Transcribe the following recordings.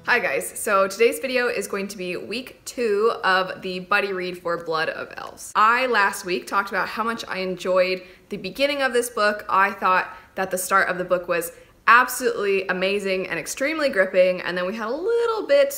Hi guys, so today's video is going to be week 2 of the buddy read for Blood of Elves. I last week talked about how much I enjoyed the beginning of this book. I thought that the start of the book was absolutely amazing and extremely gripping, and then we had a little bit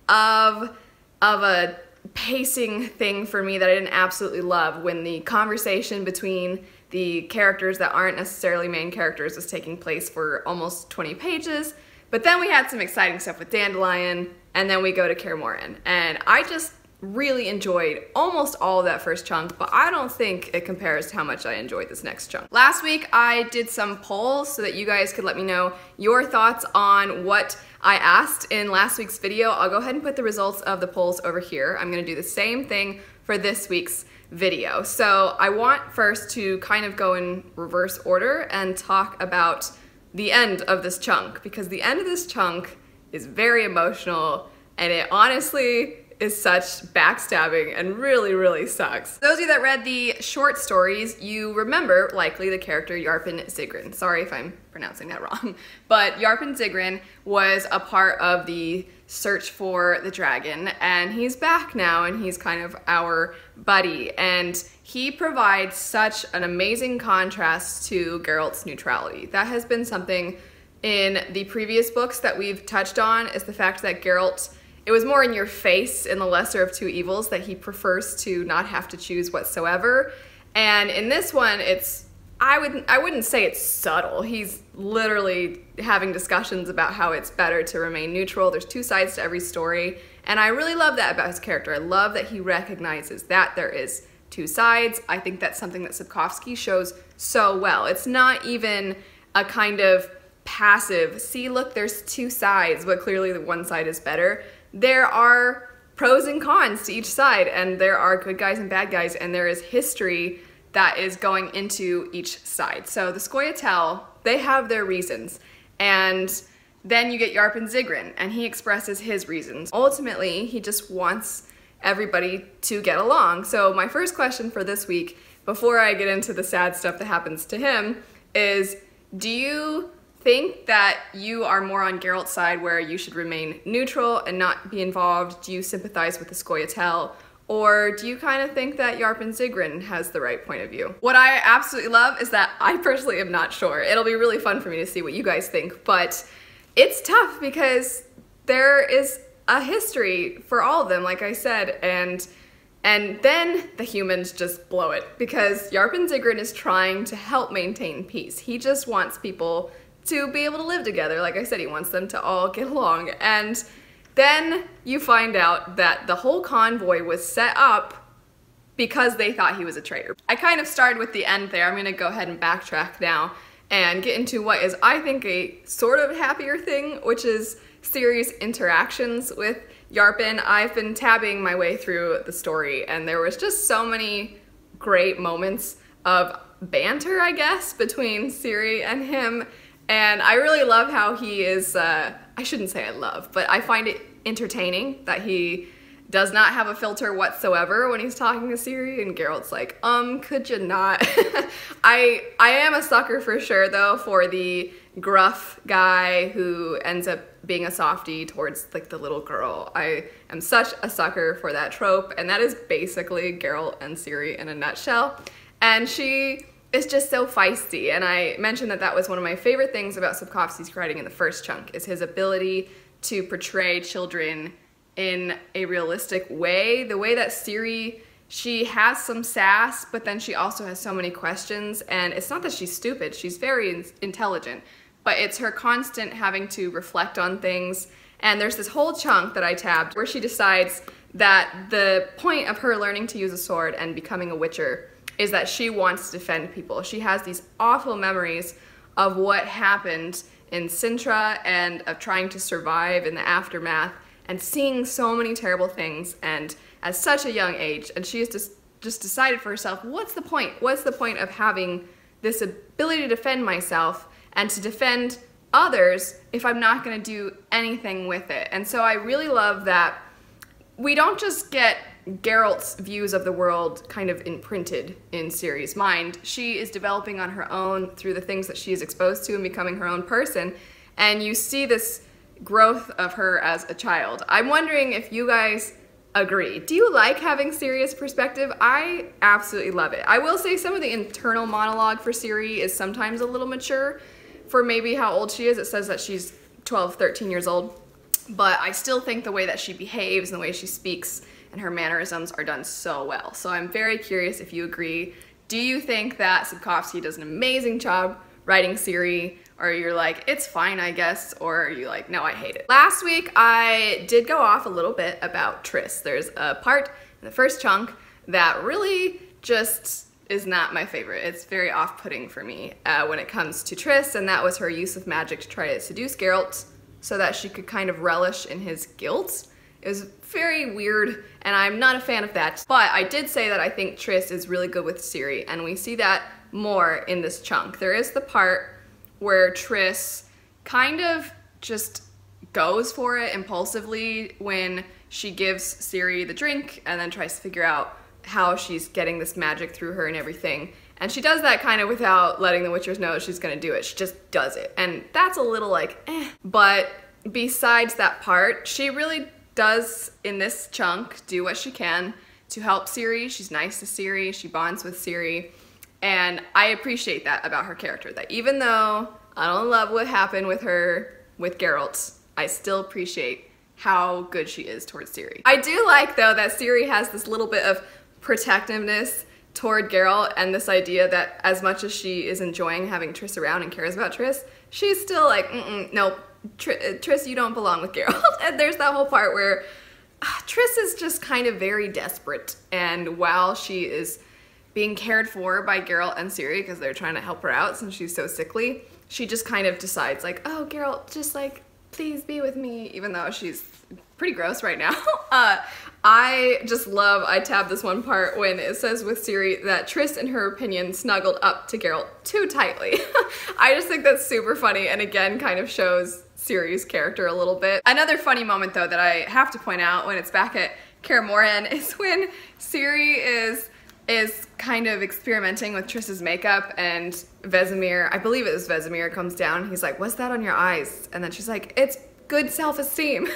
of a pacing thing for me that I didn't absolutely love when the conversation between the characters that aren't necessarily main characters was taking place for almost 20 pages. But then we had some exciting stuff with Dandelion, and then we go to Kaer Morhen. And I just really enjoyed almost all of that first chunk, but I don't think it compares to how much I enjoyed this next chunk. Last week, I did some polls so that you guys could let me know your thoughts on what I asked in last week's video. I'll go ahead and put the results of the polls over here. I'm gonna do the same thing for this week's video. So I want first to kind of go in reverse order and talk about the end of this chunk, because the end of this chunk is very emotional and it honestly is such backstabbing and really sucks. Those of you that read the short stories, you remember likely the character Yarpen Zigrin. Sorry if I'm pronouncing that wrong, but Yarpen Zigrin was a part of the search for the dragon, and he's back now and he's kind of our buddy, and he provides such an amazing contrast to Geralt's neutrality. That has been something in the previous books that we've touched on, is the fact that Geralt, it was more in your face in the lesser of two evils that he prefers to not have to choose whatsoever. And in this one, it's, I wouldn't say it's subtle. He's literally having discussions about how it's better to remain neutral. There's two sides to every story, and I really love that about his character. I love that he recognizes that there is two sides. I think that's something that Sapkowski shows so well. It's not even a kind of passive, see, look, there's two sides, but clearly the one side is better. There are pros and cons to each side, and there are good guys and bad guys, and there is history that is going into each side. So the Scoia'tael, they have their reasons, and then you get Yarpen Zigrin, and he expresses his reasons. Ultimately, he just wants everybody to get along. So my first question for this week, before I get into the sad stuff that happens to him, is do you think that you are more on Geralt's side where you should remain neutral and not be involved? Do you sympathize with the Scoia'tael? Or do you kind of think that Yarpen Zigrin has the right point of view? What I absolutely love is that I personally am not sure. It'll be really fun for me to see what you guys think, but it's tough because there is a history for all of them, like I said, and then the humans just blow it because Yarpen Zigrin is trying to help maintain peace. He just wants people to be able to live together. Like I said, he wants them to all get along. And then you find out that the whole convoy was set up because they thought he was a traitor. I kind of started with the end there. I'm gonna go ahead and backtrack now and get into what is, I think, a sort of happier thing, which is Ciri's interactions with Yarpen. I've been tabbing my way through the story, and there was just so many great moments of banter, I guess, between Ciri and him. And I really love how he is, I shouldn't say I love, but I find it entertaining that he does not have a filter whatsoever when he's talking to Ciri, and Geralt's like, could you not? I am a sucker for sure, though, for the gruff guy who ends up being a softie towards, like, the little girl. I am such a sucker for that trope, and that is basically Geralt and Ciri in a nutshell. And she is just so feisty, and I mentioned that that was one of my favorite things about Sapkowski's writing in the first chunk, is his ability to portray children in a realistic way. The way that Ciri, she has some sass, but then she also has so many questions, and it's not that she's stupid, she's very intelligent, but it's her constant having to reflect on things. And there's this whole chunk that I tabbed where she decides that the point of her learning to use a sword and becoming a witcher is that she wants to defend people. She has these awful memories of what happened in Sintra and of trying to survive in the aftermath and seeing so many terrible things, and at such a young age, and she has just decided for herself, what's the point? What's the point of having this ability to defend myself and to defend others if I'm not gonna do anything with it? And so I really love that we don't just get Geralt's views of the world kind of imprinted in Ciri's mind. She is developing on her own through the things that she is exposed to and becoming her own person. And you see this growth of her as a child. I'm wondering if you guys agree. Do you like having Ciri's perspective? I absolutely love it. I will say some of the internal monologue for Ciri is sometimes a little mature for maybe how old she is. It says that she's 12, 13 years old, but I still think the way that she behaves and the way she speaks and her mannerisms are done so well. So I'm very curious if you agree. Do you think that Sapkowski does an amazing job writing Ciri, or you're like, it's fine, I guess, or are you like, no, I hate it? Last week, I did go off a little bit about Triss. There's a part in the first chunk that really just is not my favorite. It's very off-putting for me when it comes to Triss, and that was her use of magic to try to seduce Geralt so that she could kind of relish in his guilt. It was very weird, and I'm not a fan of that. But I did say that I think Triss is really good with Ciri, and we see that more in this chunk. There is the part where Triss kind of just goes for it impulsively when she gives Ciri the drink and then tries to figure out how she's getting this magic through her and everything. And she does that kind of without letting the Witchers know she's gonna do it. She just does it. And that's a little like, eh. But besides that part, she really does, in this chunk, do what she can to help Ciri. She's nice to Ciri, she bonds with Ciri. And I appreciate that about her character, that even though I don't love what happened with her, with Geralt, I still appreciate how good she is towards Ciri. I do like, though, that Ciri has this little bit of protectiveness toward Geralt, and this idea that as much as she is enjoying having Triss around and cares about Triss, she's still like, nope, Triss, you don't belong with Geralt. And there's that whole part where Triss is just kind of very desperate, and while she is being cared for by Geralt and Ciri because they're trying to help her out since she's so sickly, she just kind of decides like, oh, Geralt, just like, please be with me, even though she's pretty gross right now. I tabbed this one part when it says with Ciri that Triss, in her opinion, snuggled up to Geralt too tightly. I just think that's super funny, and again kind of shows Ciri's character a little bit. Another funny moment, though, that I have to point out when it's back at Kaer Morhen is when Ciri is kind of experimenting with Triss's makeup, and Vesemir, I believe it was Vesemir, comes down. He's like, what's that on your eyes? And then she's like, it's good self-esteem.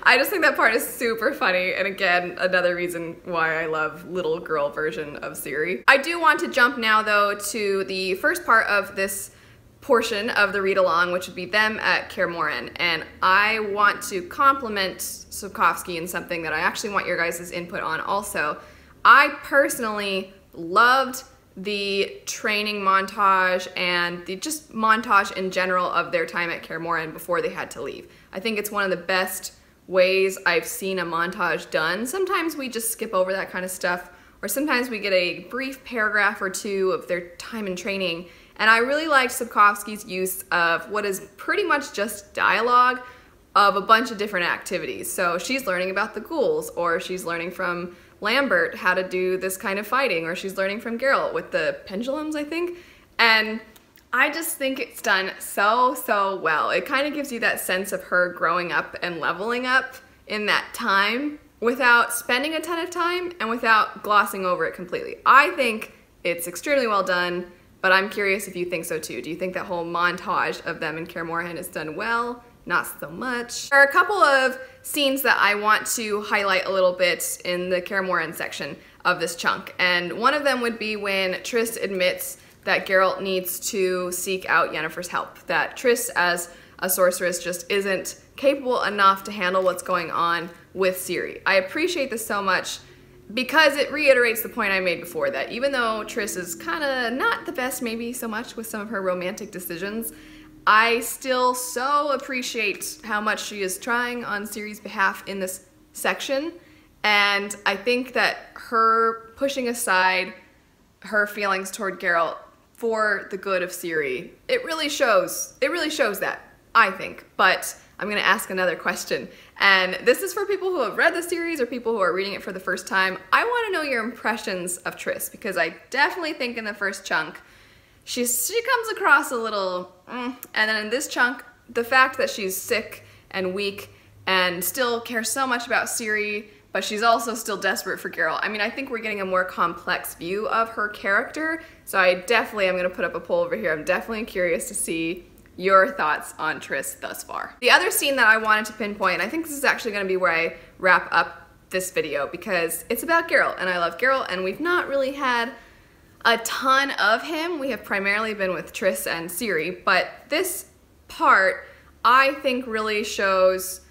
I just think that part is super funny, and again, another reason why I love little girl version of Ciri. I do want to jump now, though, to the first part of this portion of the read-along, which would be them at Kaer Morhen, and I want to compliment Sapkowski in something that I actually want your guys' input on also. I personally loved the training montage and the just montage in general of their time at Kaer Morhen before they had to leave. I think it's one of the best ways I've seen a montage done. Sometimes we just skip over that kind of stuff, or sometimes we get a brief paragraph or two of their time in training. And I really liked Sapkowski's use of what is pretty much just dialogue of a bunch of different activities. So she's learning about the ghouls, or she's learning from Lambert how to do this kind of fighting, or she's learning from Geralt with the pendulums, I think. And I just think it's done so well. It kind of gives you that sense of her growing up and leveling up in that time without spending a ton of time and without glossing over it completely. I think it's extremely well done, but I'm curious if you think so too. Do you think that whole montage of them in Kaer Morhen is done well? Not so much. There are a couple of scenes that I want to highlight a little bit in the Kaer Morhen section of this chunk, and one of them would be when Triss admits that Geralt needs to seek out Yennefer's help, that Triss as a sorceress just isn't capable enough to handle what's going on with Ciri. I appreciate this so much because it reiterates the point I made before, that even though Triss is kind of not the best maybe so much with some of her romantic decisions, I still so appreciate how much she is trying on Ciri's behalf in this section, and I think that her pushing aside her feelings toward Geralt for the good of Ciri, it really shows that, I think. But I'm gonna ask another question, and this is for people who have read the series or people who are reading it for the first time. I wanna know your impressions of Triss, because I definitely think in the first chunk, she comes across a little, and then in this chunk, the fact that she's sick and weak and still cares so much about Ciri, but she's also still desperate for Geralt. I mean, I think we're getting a more complex view of her character, so I definitely am gonna put up a poll over here. I'm definitely curious to see your thoughts on Triss thus far. The other scene that I wanted to pinpoint, and I think this is actually going to be where I wrap up this video, because it's about Geralt, and I love Geralt, and we've not really had a ton of him. We have primarily been with Triss and Ciri, but this part I think really shows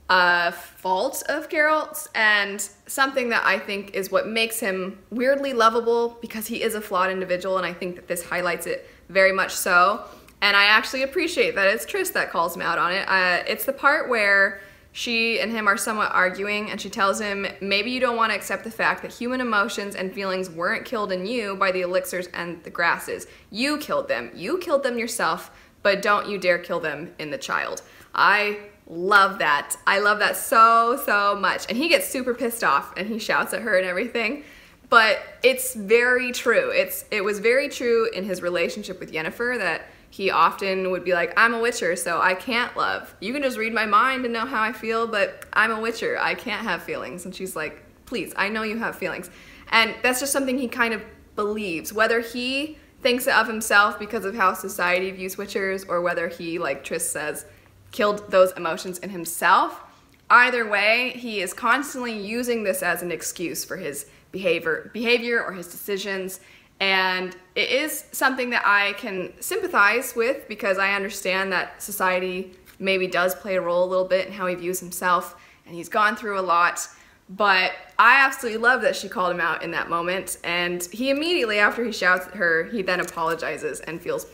a fault of Geralt's, and something that I think is what makes him weirdly lovable, because he is a flawed individual, and I think that this highlights it very much so. And I actually appreciate that it's Triss that calls him out on it. It's the part where she and him are somewhat arguing, and she tells him, maybe you don't want to accept the fact that human emotions and feelings weren't killed in you by the elixirs and the grasses. You killed them. You killed them yourself, but don't you dare kill them in the child. I love that. I love that so, so much. And he gets super pissed off, and he shouts at her and everything. But it's very true. It was very true in his relationship with Yennefer, that he often would be like, I'm a witcher, so I can't love. You can just read my mind and know how I feel, but I'm a witcher. I can't have feelings. And she's like, please, I know you have feelings. And that's just something he kind of believes. Whether he thinks of himself because of how society views witchers, or whether he, like Triss says, killed those emotions in himself, either way, he is constantly using this as an excuse for his behavior or his decisions. And it is something that I can sympathize with, because I understand that society maybe does play a role a little bit in how he views himself, and he's gone through a lot. But I absolutely love that she called him out in that moment, and he immediately, after he shouts at her, he then apologizes and feels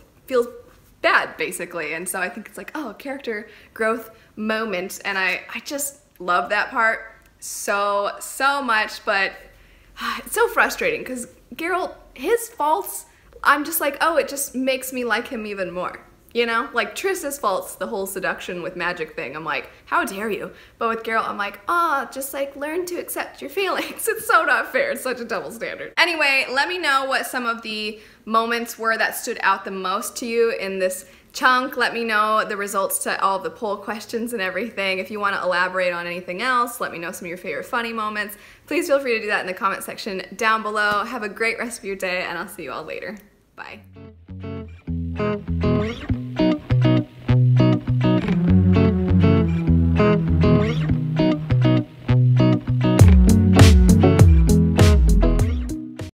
bad, basically. And so I think it's like, oh, a character growth moment, and I just love that part so much. But it's so frustrating, because Geralt, his faults, I'm just like, oh, it just makes me like him even more. You know, like Triss's faults, the whole seduction with magic thing, I'm like, how dare you? But with Geralt, I'm like, oh, just like learn to accept your feelings. It's so not fair. It's such a double standard. Anyway, let me know what some of the moments were that stood out the most to you in this chunk. Let me know the results to all of the poll questions and everything. If you want to elaborate on anything else, let me know some of your favorite funny moments. Please feel free to do that in the comment section down below. Have a great rest of your day, and I'll see you all later. Bye.